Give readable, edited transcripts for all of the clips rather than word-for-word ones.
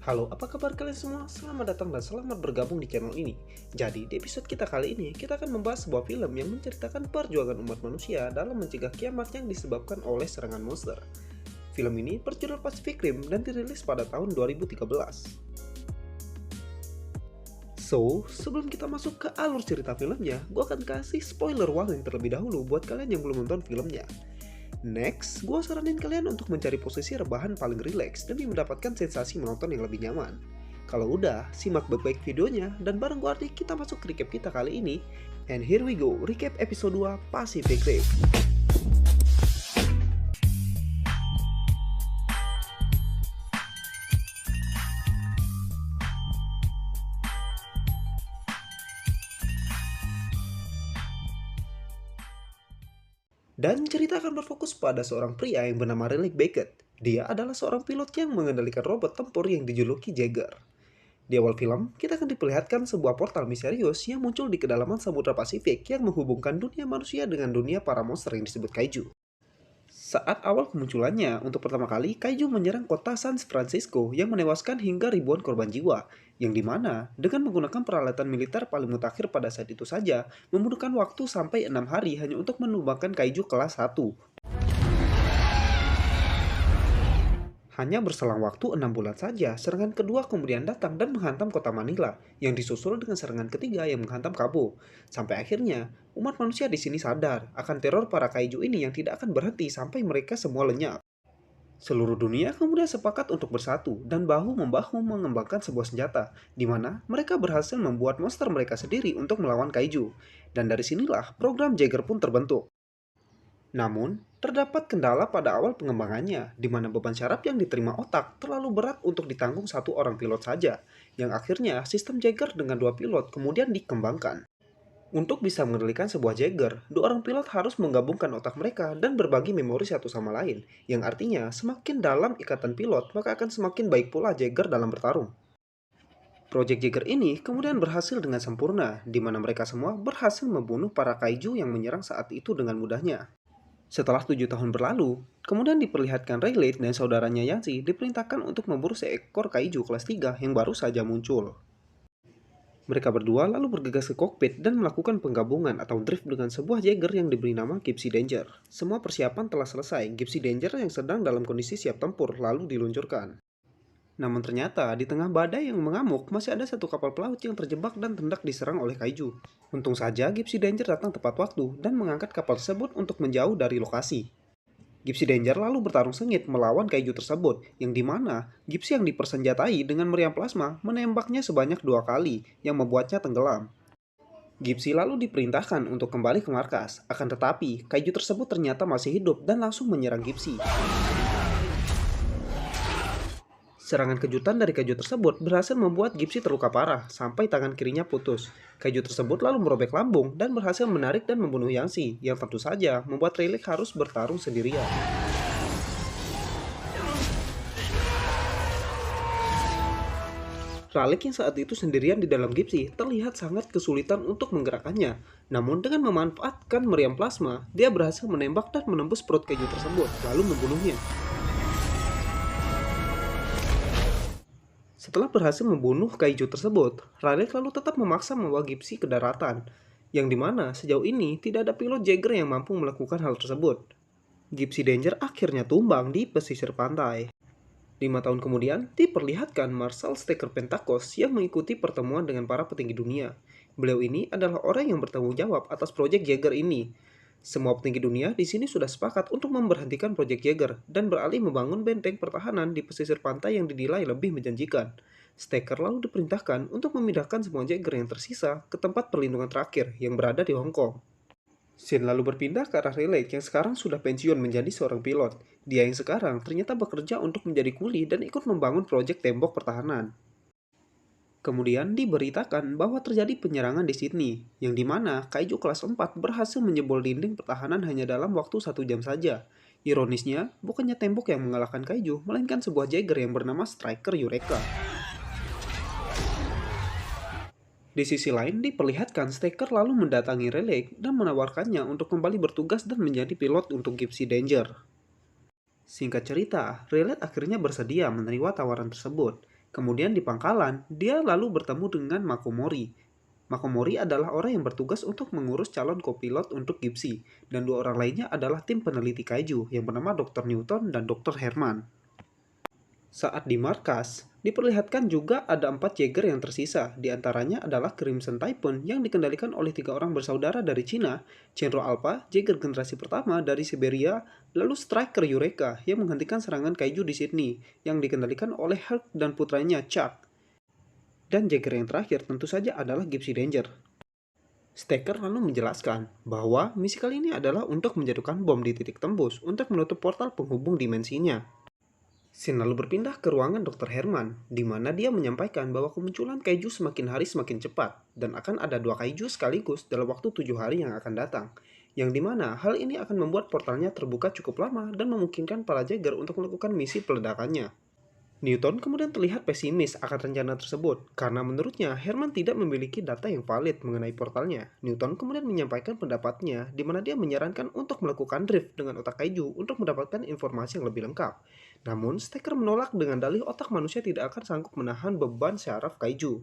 Halo, apa kabar kalian semua? Selamat datang dan selamat bergabung di channel ini. Jadi, di episode kita kali ini, kita akan membahas sebuah film yang menceritakan perjuangan umat manusia dalam mencegah kiamat yang disebabkan oleh serangan monster. Film ini berjudul Pacific Rim dan dirilis pada tahun 2013. So, sebelum kita masuk ke alur cerita filmnya, gue akan kasih spoiler warning terlebih dahulu buat kalian yang belum nonton filmnya. Next, gue saranin kalian untuk mencari posisi rebahan paling rileks demi mendapatkan sensasi menonton yang lebih nyaman. Kalau udah, simak baik-baik videonya dan bareng gue Ardi kita masuk ke recap kita kali ini. And here we go, recap episode 2 Pacific Rim. Dan cerita akan berfokus pada seorang pria yang bernama Riley Beckett. Dia adalah seorang pilot yang mengendalikan robot tempur yang dijuluki Jaeger. Di awal film, kita akan diperlihatkan sebuah portal misterius yang muncul di kedalaman Samudra Pasifik yang menghubungkan dunia manusia dengan dunia para monster yang disebut kaiju. Saat awal kemunculannya, untuk pertama kali, kaiju menyerang kota San Francisco yang menewaskan hingga ribuan korban jiwa, yang dimana, dengan menggunakan peralatan militer paling mutakhir pada saat itu saja, membutuhkan waktu sampai 6 hari hanya untuk menumbangkan kaiju kelas 1. Hanya berselang waktu 6 bulan saja, serangan kedua kemudian datang dan menghantam kota Manila, yang disusul dengan serangan ketiga yang menghantam Cabo. Sampai akhirnya, umat manusia di sini sadar akan teror para kaiju ini yang tidak akan berhenti sampai mereka semua lenyap. Seluruh dunia kemudian sepakat untuk bersatu dan bahu-membahu mengembangkan sebuah senjata, di mana mereka berhasil membuat monster mereka sendiri untuk melawan kaiju. Dan dari sinilah program Jaeger pun terbentuk. Namun, terdapat kendala pada awal pengembangannya, di mana beban syaraf yang diterima otak terlalu berat untuk ditanggung satu orang pilot saja, yang akhirnya sistem Jaeger dengan 2 pilot kemudian dikembangkan. Untuk bisa mengendalikan sebuah Jaeger, 2 orang pilot harus menggabungkan otak mereka dan berbagi memori satu sama lain, yang artinya semakin dalam ikatan pilot maka akan semakin baik pula Jaeger dalam bertarung. Project Jaeger ini kemudian berhasil dengan sempurna, di mana mereka semua berhasil membunuh para kaiju yang menyerang saat itu dengan mudahnya. Setelah 7 tahun berlalu, kemudian diperlihatkan Rayleigh dan saudaranya Yancy diperintahkan untuk memburu seekor kaiju kelas 3 yang baru saja muncul. Mereka berdua lalu bergegas ke kokpit dan melakukan penggabungan atau drift dengan sebuah Jaeger yang diberi nama Gypsy Danger. Semua persiapan telah selesai, Gypsy Danger yang sedang dalam kondisi siap tempur lalu diluncurkan. Namun ternyata, di tengah badai yang mengamuk, masih ada satu kapal pelaut yang terjebak dan hendak diserang oleh kaiju. Untung saja, Gypsy Danger datang tepat waktu dan mengangkat kapal tersebut untuk menjauh dari lokasi. Gypsy Danger lalu bertarung sengit melawan kaiju tersebut, yang dimana Gypsy yang dipersenjatai dengan meriam plasma menembaknya sebanyak 2 kali, yang membuatnya tenggelam. Gypsy lalu diperintahkan untuk kembali ke markas, akan tetapi kaiju tersebut ternyata masih hidup dan langsung menyerang Gypsy. Serangan kejutan dari kaiju tersebut berhasil membuat Gypsy terluka parah sampai tangan kirinya putus. Kaiju tersebut lalu merobek lambung dan berhasil menarik dan membunuh Yancy, yang tentu saja membuat Rayleigh harus bertarung sendirian. Rayleigh yang saat itu sendirian di dalam Gypsy terlihat sangat kesulitan untuk menggerakkannya. Namun dengan memanfaatkan meriam plasma, dia berhasil menembak dan menembus perut kaiju tersebut, lalu membunuhnya. Setelah berhasil membunuh kaiju tersebut, Rayleigh lalu tetap memaksa membawa Gypsy ke daratan, yang dimana sejauh ini tidak ada pilot Jaeger yang mampu melakukan hal tersebut. Gypsy Danger akhirnya tumbang di pesisir pantai. 5 tahun kemudian, diperlihatkan Marshal Staker Pentakos yang mengikuti pertemuan dengan para petinggi dunia. Beliau ini adalah orang yang bertanggung jawab atas proyek Jaeger ini. Semua petinggi dunia di sini sudah sepakat untuk memberhentikan proyek Jaeger dan beralih membangun benteng pertahanan di pesisir pantai yang dinilai lebih menjanjikan. Staker lalu diperintahkan untuk memindahkan semua Jaeger yang tersisa ke tempat perlindungan terakhir yang berada di Hong Kong. Sin lalu berpindah ke arah Rayleigh yang sekarang sudah pensiun menjadi seorang pilot. Dia yang sekarang ternyata bekerja untuk menjadi kuli dan ikut membangun proyek tembok pertahanan. Kemudian diberitakan bahwa terjadi penyerangan di Sydney, yang dimana kaiju kelas 4 berhasil menjebol dinding pertahanan hanya dalam waktu 1 jam saja. Ironisnya, bukannya tembok yang mengalahkan kaiju, melainkan sebuah Jaeger yang bernama Striker Eureka. Di sisi lain, diperlihatkan Staker lalu mendatangi Rayleigh dan menawarkannya untuk kembali bertugas dan menjadi pilot untuk Gypsy Danger. Singkat cerita, Rayleigh akhirnya bersedia menerima tawaran tersebut. Kemudian di pangkalan, dia lalu bertemu dengan Makomori. Makomori adalah orang yang bertugas untuk mengurus calon kopilot untuk Gipsy, dan dua orang lainnya adalah tim peneliti kaiju yang bernama Dr. Newton dan Dr. Herman. Saat di markas, diperlihatkan juga ada 4 Jaeger yang tersisa, di antaranya adalah Crimson Typhoon yang dikendalikan oleh 3 orang bersaudara dari Cina, Chenro Alpha, Jaeger generasi pertama dari Siberia, lalu Striker Eureka yang menghentikan serangan kaiju di Sydney, yang dikendalikan oleh Hulk dan putranya Chuck. Dan Jaeger yang terakhir tentu saja adalah Gypsy Danger. Staker lalu menjelaskan bahwa misi kali ini adalah untuk menjatuhkan bom di titik tembus untuk menutup portal penghubung dimensinya. Scene lalu berpindah ke ruangan Dr. Herman, di mana dia menyampaikan bahwa kemunculan kaiju semakin hari semakin cepat, dan akan ada 2 kaiju sekaligus dalam waktu 7 hari yang akan datang. Yang dimana hal ini akan membuat portalnya terbuka cukup lama dan memungkinkan para Jaeger untuk melakukan misi peledakannya. Newton kemudian terlihat pesimis akan rencana tersebut, karena menurutnya Herman tidak memiliki data yang valid mengenai portalnya. Newton kemudian menyampaikan pendapatnya, di mana dia menyarankan untuk melakukan drift dengan otak kaiju untuk mendapatkan informasi yang lebih lengkap. Namun, Staker menolak dengan dalih otak manusia tidak akan sanggup menahan beban syaraf kaiju.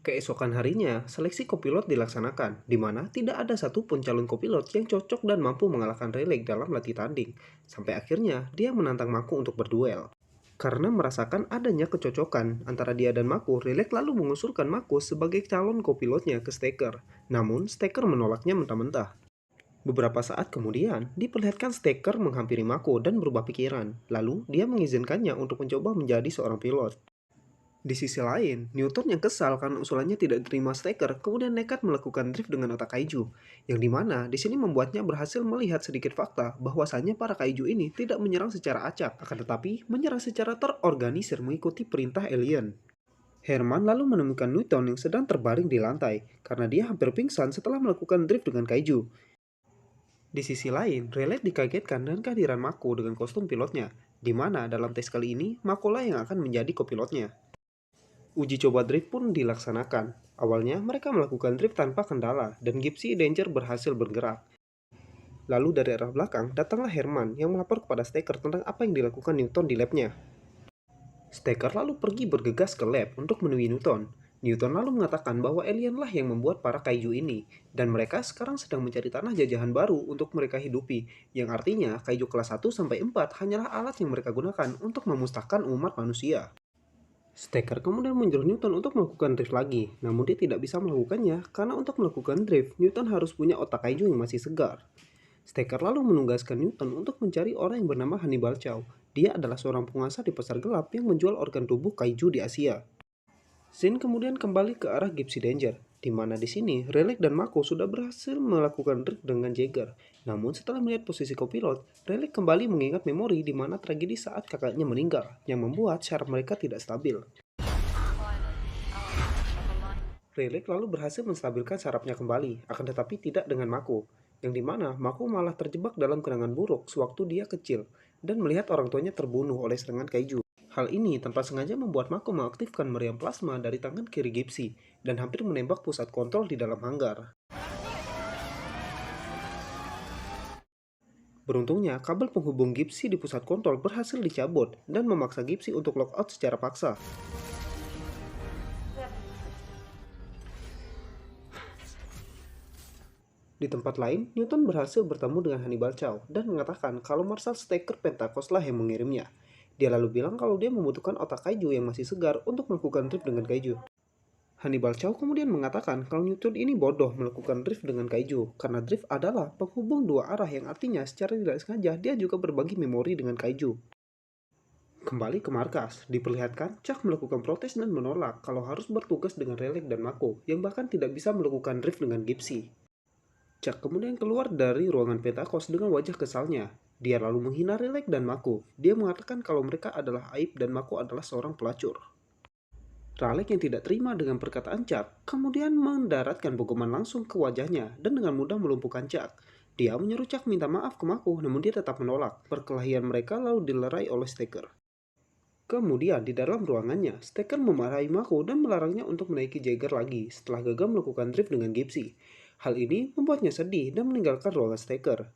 Keesokan harinya, seleksi kopilot dilaksanakan, di mana tidak ada satupun calon kopilot yang cocok dan mampu mengalahkan Rayleigh dalam latih tanding. Sampai akhirnya, dia menantang Mako untuk berduel. Karena merasakan adanya kecocokan antara dia dan Mako, Rayleigh lalu mengusulkan Mako sebagai calon kopilotnya ke Staker. Namun, Staker menolaknya mentah-mentah. Beberapa saat kemudian, diperlihatkan Staker menghampiri Mako dan berubah pikiran. Lalu, dia mengizinkannya untuk mencoba menjadi seorang pilot. Di sisi lain, Newton yang kesal karena usulannya tidak diterima Staker kemudian nekat melakukan drift dengan otak kaiju, yang dimana di sini membuatnya berhasil melihat sedikit fakta bahwasannya para kaiju ini tidak menyerang secara acak, akan tetapi menyerang secara terorganisir mengikuti perintah alien. Herman lalu menemukan Newton yang sedang terbaring di lantai, karena dia hampir pingsan setelah melakukan drift dengan kaiju. Di sisi lain, Rayleigh dikagetkan dengan kehadiran Mako dengan kostum pilotnya, di mana dalam tes kali ini, Mako lah yang akan menjadi kopilotnya. Uji coba drift pun dilaksanakan. Awalnya mereka melakukan drift tanpa kendala dan Gypsy Danger berhasil bergerak. Lalu dari arah belakang datanglah Herman yang melapor kepada Staker tentang apa yang dilakukan Newton di labnya. Staker lalu pergi bergegas ke lab untuk menemui Newton. Newton lalu mengatakan bahwa alien lah yang membuat para kaiju ini, dan mereka sekarang sedang mencari tanah jajahan baru untuk mereka hidupi, yang artinya kaiju kelas 1-4 hanyalah alat yang mereka gunakan untuk memusnahkan umat manusia. Staker kemudian menyuruh Newton untuk melakukan drift lagi, namun dia tidak bisa melakukannya karena untuk melakukan drift, Newton harus punya otak kaiju yang masih segar. Staker lalu menugaskan Newton untuk mencari orang yang bernama Hannibal Chow. Dia adalah seorang penguasa di pasar gelap yang menjual organ tubuh kaiju di Asia. Scene kemudian kembali ke arah Gypsy Danger, di mana di sini Rayleigh dan Mako sudah berhasil melakukan drift dengan Jaeger. Namun setelah melihat posisi kopilot, Rayleigh kembali mengingat memori di mana tragedi saat kakaknya meninggal, yang membuat syaraf mereka tidak stabil. Rayleigh lalu berhasil menstabilkan sarafnya kembali, akan tetapi tidak dengan Mako, yang dimana Mako malah terjebak dalam kenangan buruk sewaktu dia kecil, dan melihat orang tuanya terbunuh oleh serangan kaiju. Hal ini tanpa sengaja membuat Mako mengaktifkan meriam plasma dari tangan kiri Gypsy, dan hampir menembak pusat kontrol di dalam hanggar. Beruntungnya, kabel penghubung Gypsy di pusat kontrol berhasil dicabut, dan memaksa Gypsy untuk logout secara paksa. Di tempat lain, Newton berhasil bertemu dengan Hannibal Chow dan mengatakan kalau Marshal Staker Pentakos lah yang mengirimnya. Dia lalu bilang kalau dia membutuhkan otak kaiju yang masih segar untuk melakukan drift dengan kaiju. Hannibal Chow kemudian mengatakan kalau Newton ini bodoh melakukan drift dengan kaiju, karena drift adalah penghubung dua arah yang artinya secara tidak sengaja dia juga berbagi memori dengan kaiju. Kembali ke markas, diperlihatkan Chuck melakukan protes dan menolak kalau harus bertugas dengan Rayleigh dan Mako, yang bahkan tidak bisa melakukan drift dengan Gypsy. Chuck kemudian keluar dari ruangan Pentakos dengan wajah kesalnya. Dia lalu menghina Rayleigh dan Mako. Dia mengatakan kalau mereka adalah aib dan Mako adalah seorang pelacur. Rayleigh yang tidak terima dengan perkataan Chuck, kemudian mendaratkan bogoman langsung ke wajahnya dan dengan mudah melumpuhkan Chuck. Dia menyuruh Chuck minta maaf ke Mako, namun dia tetap menolak. Perkelahian mereka lalu dilerai oleh Staker. Kemudian di dalam ruangannya, Staker memarahi Mako dan melarangnya untuk menaiki Jaeger lagi setelah gagal melakukan drift dengan Gypsy. Hal ini membuatnya sedih dan meninggalkan ruangan Staker.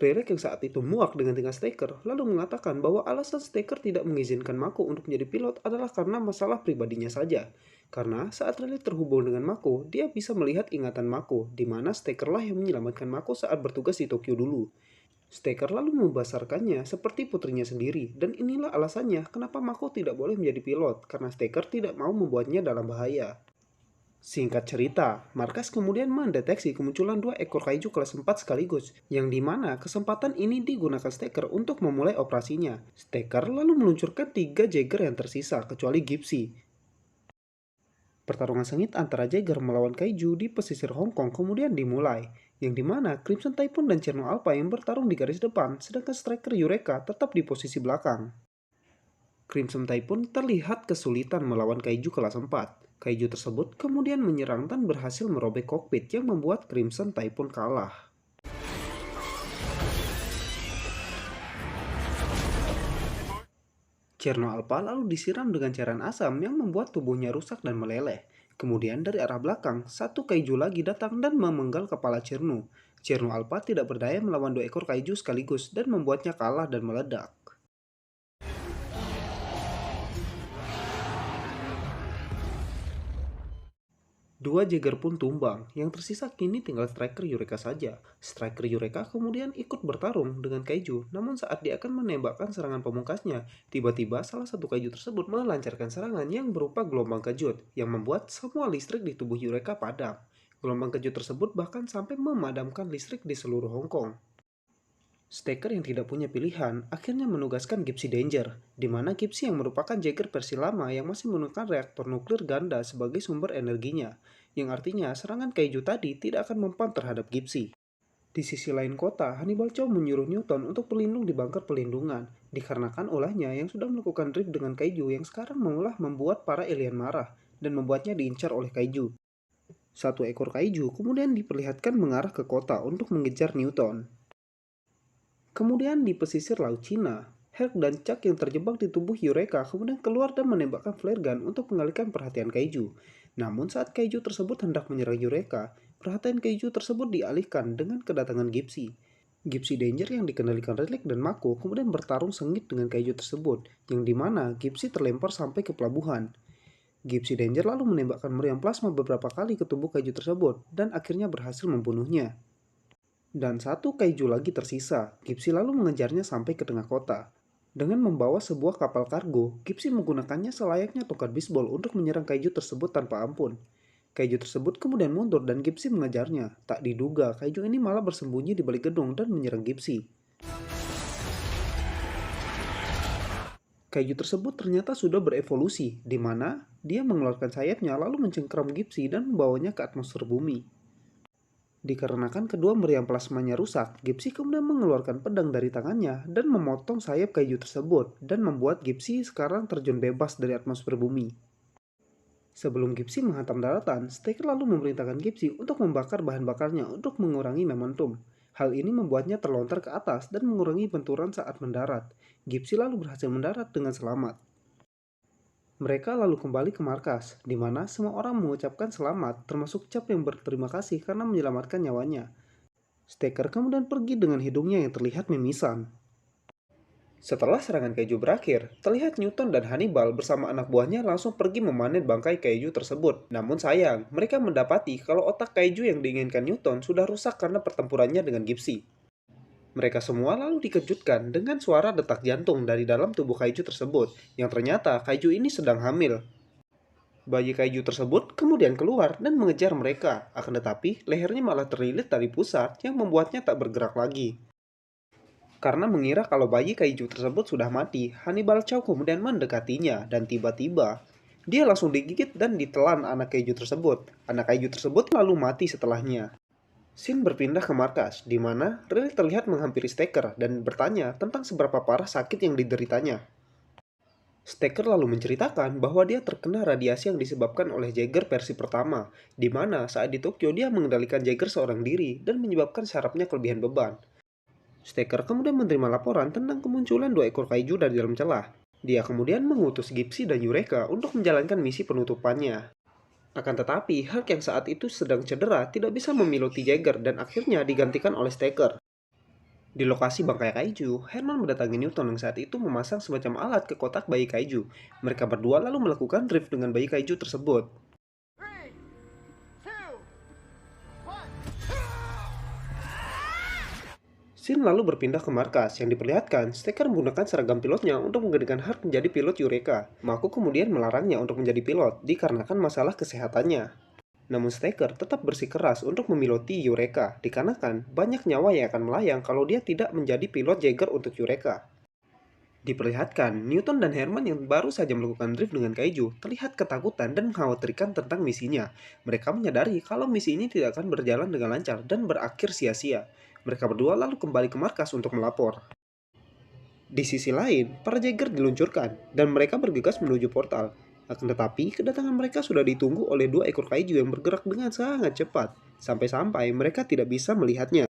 Rilek yang saat itu muak dengan tingkah Staker, lalu mengatakan bahwa alasan Staker tidak mengizinkan Mako untuk menjadi pilot adalah karena masalah pribadinya saja. Karena saat Rilek terhubung dengan Mako, dia bisa melihat ingatan Mako, di mana Staker lah yang menyelamatkan Mako saat bertugas di Tokyo dulu. Staker lalu membesarkannya seperti putrinya sendiri, dan inilah alasannya kenapa Mako tidak boleh menjadi pilot, karena Staker tidak mau membuatnya dalam bahaya. Singkat cerita, markas kemudian mendeteksi kemunculan dua ekor kaiju kelas 4 sekaligus, yang dimana kesempatan ini digunakan Staker untuk memulai operasinya. Staker lalu meluncurkan 3 Jaeger yang tersisa, kecuali Gipsy. Pertarungan sengit antara Jaeger melawan kaiju di pesisir Hong Kong kemudian dimulai, yang dimana Crimson Typhoon dan Cherno Alpha yang bertarung di garis depan, sedangkan Striker Eureka tetap di posisi belakang. Crimson Typhoon terlihat kesulitan melawan kaiju kelas 4. Kaiju tersebut kemudian menyerang dan berhasil merobek kokpit yang membuat Crimson Typhoon kalah. Cherno Alpha lalu disiram dengan cairan asam yang membuat tubuhnya rusak dan meleleh. Kemudian dari arah belakang, satu kaiju lagi datang dan memenggal kepala Cherno. Cherno Alpha tidak berdaya melawan 2 ekor kaiju sekaligus dan membuatnya kalah dan meledak. Dua Jaeger pun tumbang, yang tersisa kini tinggal Striker Eureka saja. Striker Eureka kemudian ikut bertarung dengan kaiju, namun saat dia akan menembakkan serangan pemungkasnya, tiba-tiba salah satu kaiju tersebut melancarkan serangan yang berupa gelombang kejut, yang membuat semua listrik di tubuh Eureka padam. Gelombang kejut tersebut bahkan sampai memadamkan listrik di seluruh Hong Kong. Staker yang tidak punya pilihan akhirnya menugaskan Gipsy Danger, di mana Gipsy yang merupakan Jaeger versi lama yang masih menggunakan reaktor nuklir ganda sebagai sumber energinya, yang artinya serangan kaiju tadi tidak akan mempan terhadap Gipsy. Di sisi lain kota, Hannibal Chow menyuruh Newton untuk berlindung di bunker pelindungan, dikarenakan ulahnya yang sudah melakukan drift dengan kaiju yang sekarang mengulah membuat para alien marah, dan membuatnya diincar oleh kaiju. Satu ekor kaiju kemudian diperlihatkan mengarah ke kota untuk mengejar Newton. Kemudian di pesisir Laut Cina, Herc dan Chuck yang terjebak di tubuh Eureka kemudian keluar dan menembakkan flare gun untuk mengalihkan perhatian kaiju. Namun saat kaiju tersebut hendak menyerang Eureka, perhatian kaiju tersebut dialihkan dengan kedatangan Gipsy. Gipsy Danger yang dikendalikan Rilek dan Mako kemudian bertarung sengit dengan kaiju tersebut, yang dimana Gipsy terlempar sampai ke pelabuhan. Gipsy Danger lalu menembakkan meriam plasma beberapa kali ke tubuh kaiju tersebut, dan akhirnya berhasil membunuhnya. Dan satu kaiju lagi tersisa, Gipsy lalu mengejarnya sampai ke tengah kota. Dengan membawa sebuah kapal kargo, Gipsy menggunakannya selayaknya tongkat bisbol untuk menyerang kaiju tersebut tanpa ampun. Kaiju tersebut kemudian mundur dan Gipsy mengejarnya. Tak diduga, kaiju ini malah bersembunyi di balik gedung dan menyerang Gipsy. Kaiju tersebut ternyata sudah berevolusi, di mana dia mengeluarkan sayapnya lalu mencengkeram Gipsy dan membawanya ke atmosfer bumi. Dikarenakan kedua meriam plasmanya rusak, Gipsy kemudian mengeluarkan pedang dari tangannya dan memotong sayap kaiju tersebut dan membuat Gipsy sekarang terjun bebas dari atmosfer bumi. Sebelum Gipsy menghantam daratan, Staker lalu memerintahkan Gipsy untuk membakar bahan bakarnya untuk mengurangi momentum. Hal ini membuatnya terlontar ke atas dan mengurangi benturan saat mendarat. Gipsy lalu berhasil mendarat dengan selamat. Mereka lalu kembali ke markas, di mana semua orang mengucapkan selamat, termasuk Chuck yang berterima kasih karena menyelamatkan nyawanya. Staker kemudian pergi dengan hidungnya yang terlihat mimisan. Setelah serangan kaiju berakhir, terlihat Newton dan Hannibal bersama anak buahnya langsung pergi memanen bangkai kaiju tersebut. Namun sayang, mereka mendapati kalau otak kaiju yang diinginkan Newton sudah rusak karena pertempurannya dengan Gipsy. Mereka semua lalu dikejutkan dengan suara detak jantung dari dalam tubuh kaiju tersebut, yang ternyata kaiju ini sedang hamil. Bayi kaiju tersebut kemudian keluar dan mengejar mereka, akan tetapi lehernya malah terlilit dari pusat yang membuatnya tak bergerak lagi. Karena mengira kalau bayi kaiju tersebut sudah mati, Hannibal Chow kemudian mendekatinya dan tiba-tiba dia langsung digigit dan ditelan anak kaiju tersebut. Anak kaiju tersebut lalu mati setelahnya. Scene berpindah ke markas, di mana Riley terlihat menghampiri Staker dan bertanya tentang seberapa parah sakit yang dideritanya. Staker lalu menceritakan bahwa dia terkena radiasi yang disebabkan oleh Jaeger versi pertama, di mana saat di Tokyo dia mengendalikan Jaeger seorang diri dan menyebabkan sarafnya kelebihan beban. Staker kemudian menerima laporan tentang kemunculan 2 ekor kaiju dari dalam celah. Dia kemudian mengutus Gipsy dan Eureka untuk menjalankan misi penutupannya. Akan tetapi, Hulk yang saat itu sedang cedera tidak bisa memiloti Jaeger dan akhirnya digantikan oleh Staker. Di lokasi bangkai kaiju, Herman mendatangi Newton yang saat itu memasang semacam alat ke kotak bayi kaiju. Mereka berdua lalu melakukan drift dengan bayi kaiju tersebut. Three, two, one. Scene lalu berpindah ke markas yang diperlihatkan Stacker menggunakan seragam pilotnya untuk menggantikan Hart menjadi pilot Eureka. Mako kemudian melarangnya untuk menjadi pilot dikarenakan masalah kesehatannya. Namun Stacker tetap bersikeras untuk memiloti Eureka dikarenakan banyak nyawa yang akan melayang kalau dia tidak menjadi pilot Jaeger untuk Eureka. Diperlihatkan, Newton dan Herman yang baru saja melakukan drift dengan kaiju terlihat ketakutan dan mengkhawatirkan tentang misinya. Mereka menyadari kalau misi ini tidak akan berjalan dengan lancar dan berakhir sia-sia. Mereka berdua lalu kembali ke markas untuk melapor. Di sisi lain, para Jaeger diluncurkan dan mereka bergegas menuju portal. Akan tetapi, kedatangan mereka sudah ditunggu oleh dua ekor kaiju yang bergerak dengan sangat cepat, sampai-sampai mereka tidak bisa melihatnya.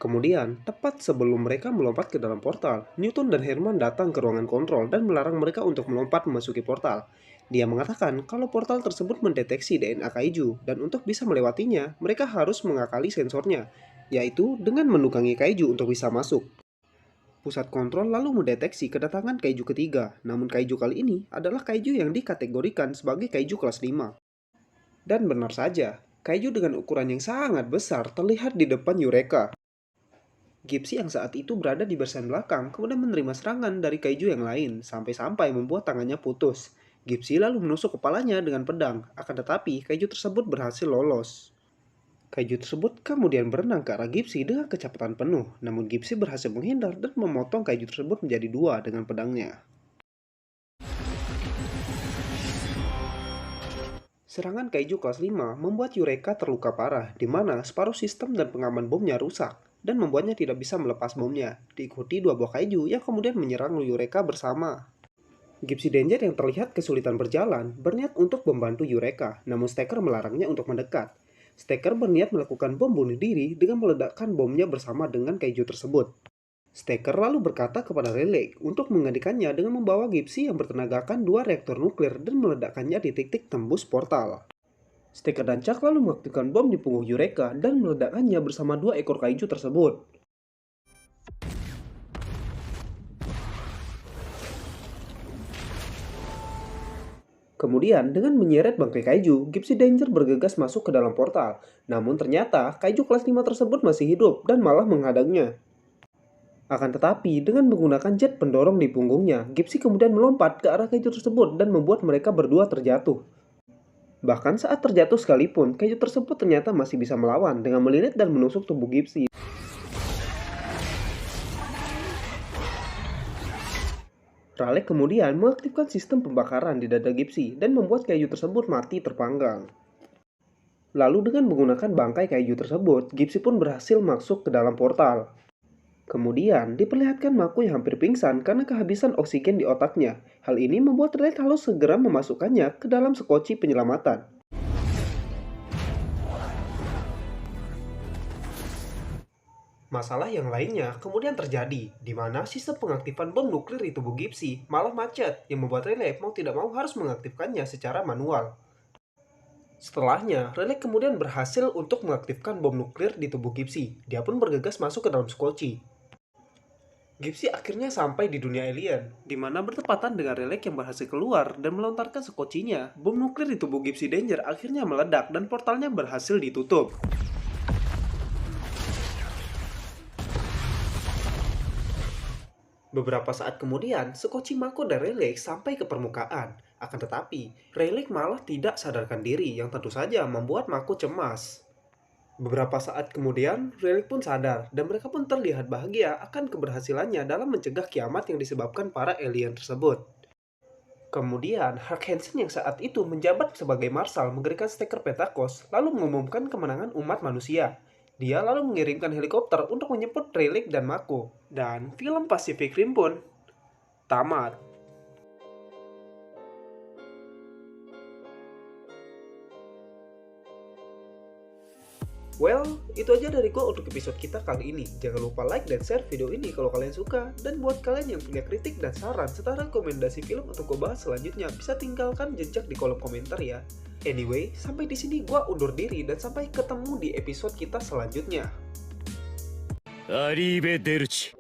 Kemudian, tepat sebelum mereka melompat ke dalam portal, Newton dan Herman datang ke ruangan kontrol dan melarang mereka untuk melompat memasuki portal. Dia mengatakan kalau portal tersebut mendeteksi DNA kaiju, dan untuk bisa melewatinya, mereka harus mengakali sensornya, yaitu dengan menunggangi kaiju untuk bisa masuk. Pusat kontrol lalu mendeteksi kedatangan kaiju ketiga, namun kaiju kali ini adalah kaiju yang dikategorikan sebagai kaiju kelas 5. Dan benar saja, kaiju dengan ukuran yang sangat besar terlihat di depan Eureka. Gypsy yang saat itu berada di barisan belakang kemudian menerima serangan dari kaiju yang lain sampai-sampai membuat tangannya putus. Gypsy lalu menusuk kepalanya dengan pedang, akan tetapi kaiju tersebut berhasil lolos. Kaiju tersebut kemudian berenang ke arah Gypsy dengan kecepatan penuh, namun Gypsy berhasil menghindar dan memotong kaiju tersebut menjadi dua dengan pedangnya. Serangan kaiju kelas 5 membuat Eureka terluka parah, di mana separuh sistem dan pengaman bomnya rusak, dan membuatnya tidak bisa melepas bomnya, diikuti dua buah kaiju yang kemudian menyerang Eureka bersama. Gypsy Danger yang terlihat kesulitan berjalan, berniat untuk membantu Eureka, namun Stacker melarangnya untuk mendekat. Stacker berniat melakukan bom bunuh diri dengan meledakkan bomnya bersama dengan kaiju tersebut. Stacker lalu berkata kepada Relic untuk menggantikannya dengan membawa Gypsy yang bertenagakan dua reaktor nuklir dan meledakkannya di titik tembus portal. Stacker dan Chuck lalu mengaktifkan bom di punggung Eureka dan meledakkannya bersama dua ekor kaiju tersebut. Kemudian, dengan menyeret bangkai kaiju, Gypsy Danger bergegas masuk ke dalam portal. Namun ternyata, kaiju kelas 5 tersebut masih hidup dan malah menghadangnya. Akan tetapi, dengan menggunakan jet pendorong di punggungnya, Gypsy kemudian melompat ke arah kaiju tersebut dan membuat mereka berdua terjatuh. Bahkan saat terjatuh sekalipun, kaiju tersebut ternyata masih bisa melawan dengan melilit dan menusuk tubuh Gypsy. Raleigh kemudian mengaktifkan sistem pembakaran di dada Gypsy dan membuat kaiju tersebut mati terpanggang. Lalu dengan menggunakan bangkai kaiju tersebut, Gypsy pun berhasil masuk ke dalam portal. Kemudian diperlihatkan Mako yang hampir pingsan karena kehabisan oksigen di otaknya. Hal ini membuat Raleigh harus segera memasukkannya ke dalam sekoci penyelamatan. Masalah yang lainnya kemudian terjadi, di mana sistem pengaktifan bom nuklir di tubuh Gypsy malah macet, yang membuat Raleigh mau tidak mau harus mengaktifkannya secara manual. Setelahnya, Raleigh kemudian berhasil untuk mengaktifkan bom nuklir di tubuh Gypsy. Dia pun bergegas masuk ke dalam skoci. Gypsy akhirnya sampai di dunia alien, di mana bertepatan dengan Raleigh yang berhasil keluar dan melontarkan skocinya. Bom nuklir di tubuh Gypsy Danger akhirnya meledak dan portalnya berhasil ditutup. Beberapa saat kemudian, sekoci Mako dan Raleigh sampai ke permukaan. Akan tetapi, Raleigh malah tidak sadarkan diri yang tentu saja membuat Mako cemas. Beberapa saat kemudian, Raleigh pun sadar dan mereka pun terlihat bahagia akan keberhasilannya dalam mencegah kiamat yang disebabkan para alien tersebut. Kemudian, Hark Hansen yang saat itu menjabat sebagai Marshal menggerakkan Stacker Petakos lalu mengumumkan kemenangan umat manusia. Dia lalu mengirimkan helikopter untuk menjemput Raleigh dan Mako. Dan film Pacific Rim pun tamat. Well, itu aja dari gue untuk episode kita kali ini. Jangan lupa like dan share video ini kalau kalian suka. Dan buat kalian yang punya kritik dan saran serta rekomendasi film untuk gue bahas selanjutnya, bisa tinggalkan jejak di kolom komentar ya. Anyway, sampai di sini gua undur diri dan sampai ketemu di episode kita selanjutnya. アリーベ・デルチ